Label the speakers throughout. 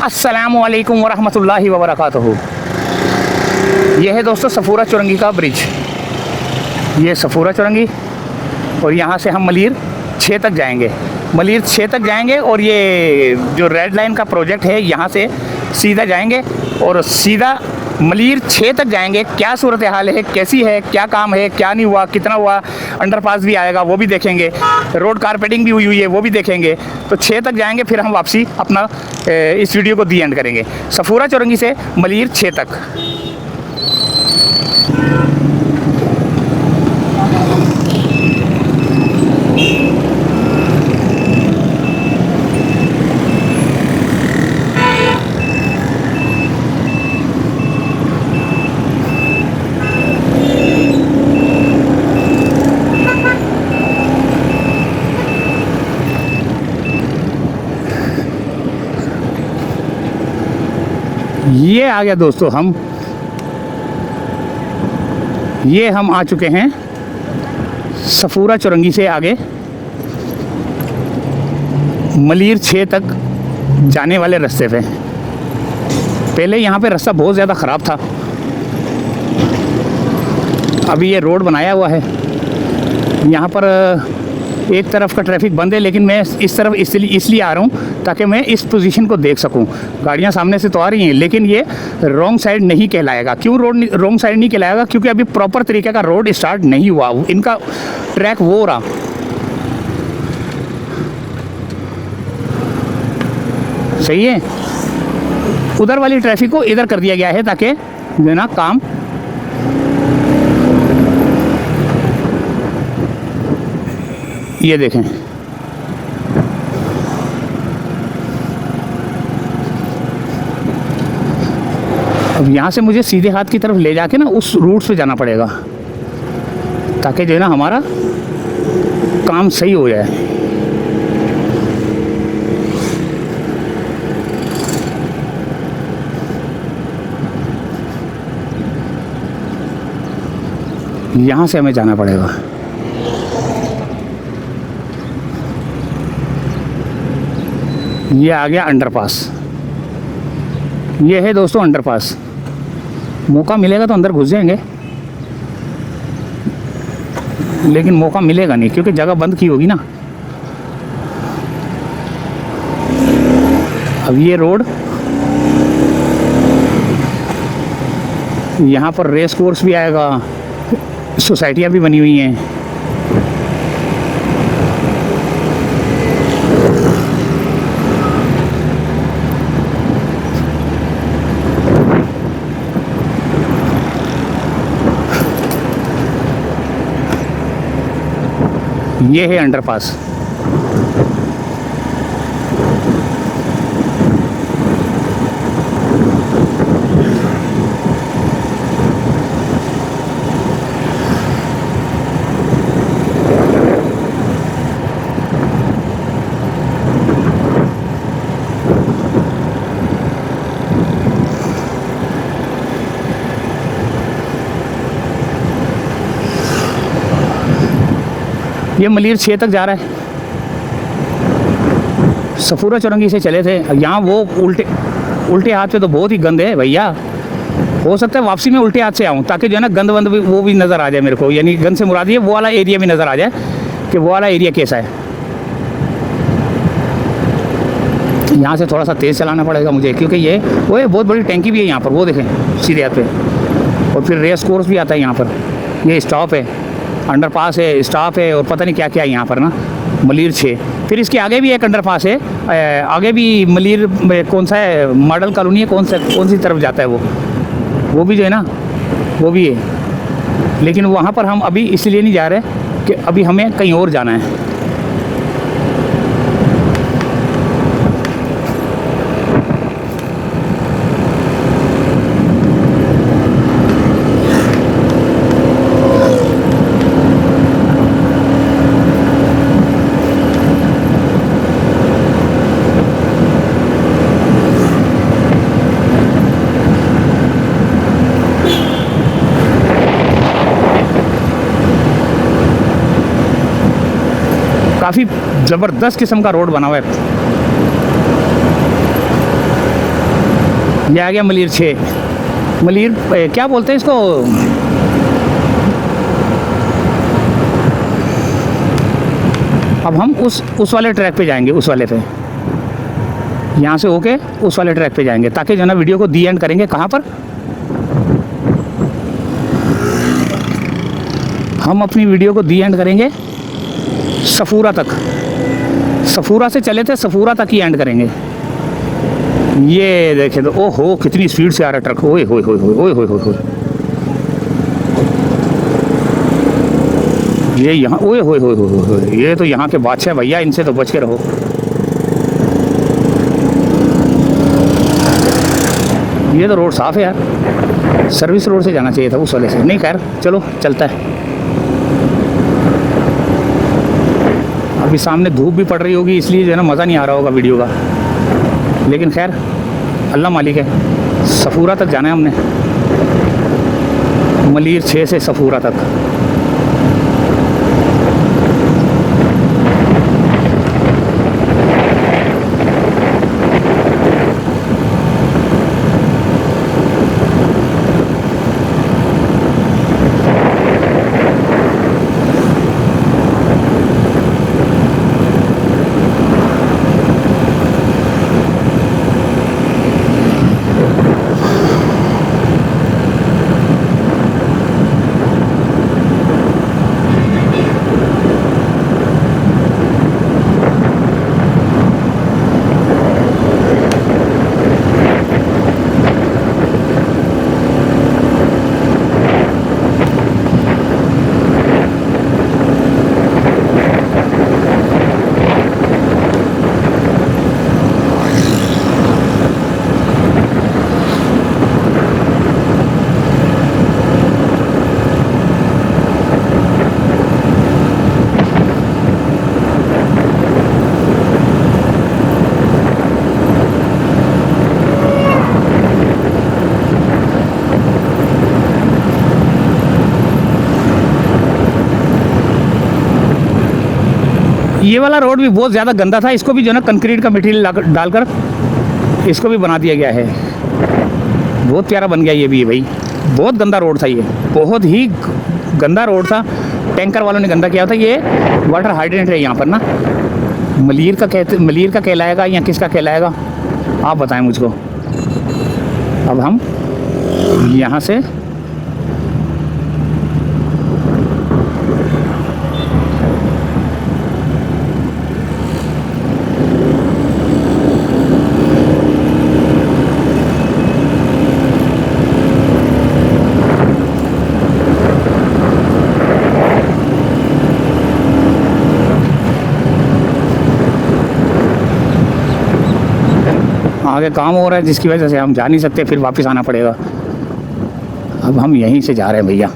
Speaker 1: अस्सलामु अलैकुम वरहमतुल्लाहि वबरकातुहू। यह है दोस्तों सफूरा चुरंगी का ब्रिज। ये सफूरा चुरंगी और यहाँ से हम मलिर 6 तक जाएंगे। मलिर 6 तक जाएंगे और ये जो रेड लाइन का प्रोजेक्ट है यहाँ से सीधा जाएंगे और सीधा मलिर 6 तक जाएंगे। क्या सूरत हाल है, कैसी है, क्या काम है, क्या नहीं हुआ, कितना हुआ, अंडरपास भी आएगा वो भी देखेंगे, रोड कारपेटिंग भी हुई है वो भी देखेंगे। तो 6 तक जाएंगे, फिर हम वापसी अपना इस वीडियो को दी एंड करेंगे। सफूरा चुरंगी से मलिर 6 तक। ये आ गया दोस्तों, हम आ चुके हैं सफूरा चुरंगी से आगे मलिर 6 तक जाने वाले रास्ते पे। पहले यहाँ पे रास्ता बहुत ज़्यादा ख़राब था, अभी ये रोड बनाया हुआ है। यहाँ पर एक तरफ का ट्रैफिक बंद है, लेकिन मैं इस तरफ इसलिए आ रहा हूँ ताकि मैं इस पोजीशन को देख सकूँ। गाड़ियाँ सामने से तो आ रही हैं, लेकिन ये रॉन्ग साइड नहीं कहलाएगा। क्यों रॉन्ग साइड नहीं कहलाएगा? क्योंकि अभी प्रॉपर तरीके का रोड स्टार्ट नहीं हुआ, इनका ट्रैक वो रहा। सही है, उधर वाली ट्रैफिक को इधर कर दिया गया है ताकि जो है ना काम ये देखें। अब यहाँ से मुझे सीधे हाथ की तरफ ले जाके ना उस रूट से जाना पड़ेगा ताकि जो है ना हमारा काम सही हो जाए। यहाँ से हमें जाना पड़ेगा। ये आ गया अंडरपास। ये है दोस्तों अंडरपास। मौका मिलेगा तो अंदर घुस जाएंगे, लेकिन मौका मिलेगा नहीं क्योंकि जगह बंद की होगी ना। अब ये रोड, यहाँ पर रेस कोर्स भी आएगा, सोसाइटियाँ भी बनी हुई हैं। ये है अंडरपास। ये मलिर 6 तक जा रहा है। सफूरा चुरंगी से चले थे, यहाँ वो उल्टे हाथ पे तो बहुत ही गंद है भैया। हो सकता है वापसी में उल्टे हाथ से आऊँ ताकि जो है ना गंद वंद भी वो भी नज़र आ जाए मेरे को। यानी गंद से मुराद ये वो वाला एरिया भी नज़र आ जाए कि वो वाला एरिया कैसा है। यहाँ से थोड़ा सा तेज़ चलाना पड़ेगा मुझे क्योंकि ये वो बहुत बड़ी टैंकी भी है यहाँ पर, वो देखें सीधे हाथ पे। और फिर रेस कोर्स भी आता है यहाँ पर। ये स्टॉप है, अंडरपास है, स्टॉप है और पता नहीं क्या क्या है यहाँ पर ना। मलिर 6, फिर इसके आगे भी एक अंडरपास है, आगे भी मलिर कौन सा है, मॉडल कॉलोनी है, कौन सी तरफ जाता है वो भी जो है ना वो भी है। लेकिन वहाँ पर हम अभी इसलिए नहीं जा रहे कि अभी हमें कहीं और जाना है। काफ़ी ज़बरदस्त किस्म का रोड बना हुआ है। ये आ गया मलिर 6। मलिर क्या बोलते हैं इसको, अब हम उस वाले ट्रैक पे जाएंगे, उस वाले पे, यहाँ से होके उस वाले ट्रैक पे जाएंगे, ताकि जो है ना वीडियो को दी एंड करेंगे कहाँ पर, हम अपनी वीडियो को दी एंड करेंगे सफूरा तक। सफूरा से चले थे, सफूरा तक ही एंड करेंगे। ये देखे तो ओहो कितनी स्पीड से आ रहा ट्रक, ओए होए होए होए होए होए होए, ये यहाँ ओए होए होए होए होए, ये तो यहाँ के बादशाह भैया, इनसे तो बच के रहो। ये तो रोड साफ़ है यार, सर्विस रोड से जाना चाहिए था, उस वाले से नहीं। खैर चलो चलता है। अभी सामने धूप भी पड़ रही होगी, इसलिए जो है ना मज़ा नहीं आ रहा होगा वीडियो का, लेकिन खैर अल्लाह मालिक है। सफूरा तक जाना है हमने, मलिर 6 से सफूरा तक। ये वाला रोड भी बहुत ज़्यादा गंदा था, इसको भी जो है ना कंक्रीट का मटेरियल डालकर इसको भी बना दिया गया है। बहुत प्यारा बन गया ये भी है भाई। बहुत गंदा रोड था ये, बहुत ही गंदा रोड था। टैंकर वालों ने गंदा किया था। ये वाटर हाइड्रेंट है यहाँ पर ना, मलिर का कहलाएगा या किसका कहलाएगा आप बताएं मुझको। अब हम यहाँ से आगे काम हो रहा है, जिसकी वजह से हम जा नहीं सकते, फिर वापस आना पड़ेगा। अब हम यहीं से जा रहे हैं भैया।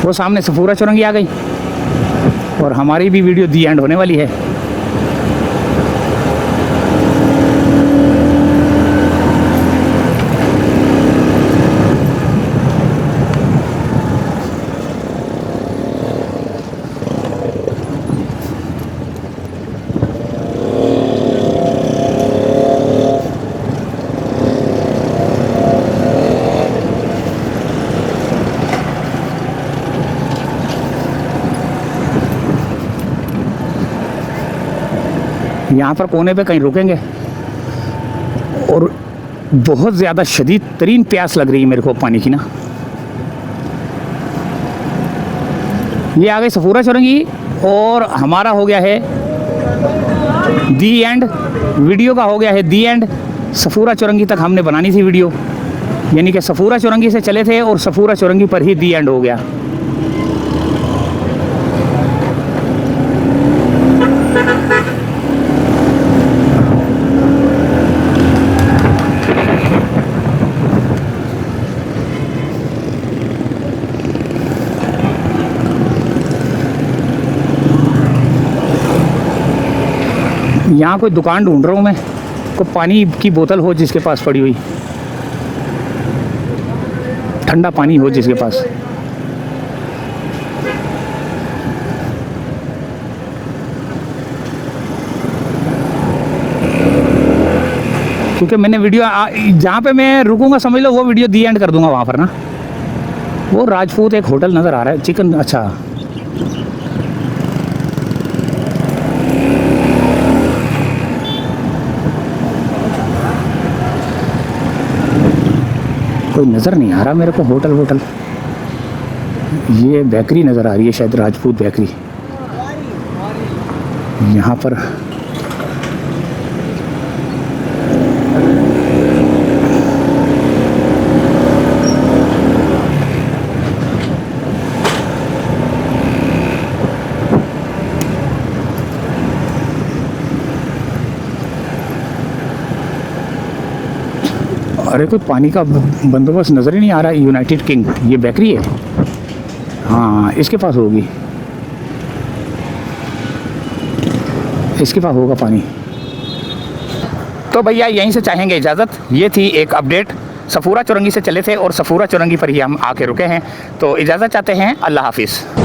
Speaker 1: वो सामने सफूरा चौरंगी आ गई और हमारी भी वीडियो दी एंड होने वाली है। यहाँ पर कोने पे कहीं रुकेंगे और बहुत ज़्यादा शदीद तरीन प्यास लग रही है मेरे को पानी की ना। ये आ गई सफूरा चौरंगी और हमारा हो गया है दी एंड, वीडियो का हो गया है दी एंड। सफूरा चौरंगी तक हमने बनानी थी वीडियो, यानी कि सफूरा चौरंगी से चले थे और सफूरा चौरंगी पर ही दी एंड हो गया। यहाँ कोई दुकान ढूंढ रहा हूँ मैं, कोई पानी की बोतल हो जिसके पास पड़ी हुई, ठंडा पानी हो जिसके पास। क्योंकि मैंने वीडियो जहाँ पे मैं रुकूंगा समझ लो वो वीडियो दी एंड कर दूंगा वहाँ पर ना। वो राजपूत एक होटल नज़र आ रहा है, चिकन, अच्छा कोई नज़र नहीं आ रहा मेरे को होटल वोटल। ये बेकरी नज़र आ रही है शायद, राजपूत बेकरी यहाँ पर। अरे कोई पानी का बंदोबस्त नज़र ही नहीं आ रहा है। यूनाइटेड किंग ये बेकरी है, हाँ इसके पास होगी, इसके पास होगा पानी। तो भैया यहीं से चाहेंगे इजाज़त। ये थी एक अपडेट, सफूरा चौरंगी से चले थे और सफूरा चौरंगी पर ही हम आके रुके हैं। तो इजाज़त चाहते हैं, अल्लाह हाफिज़।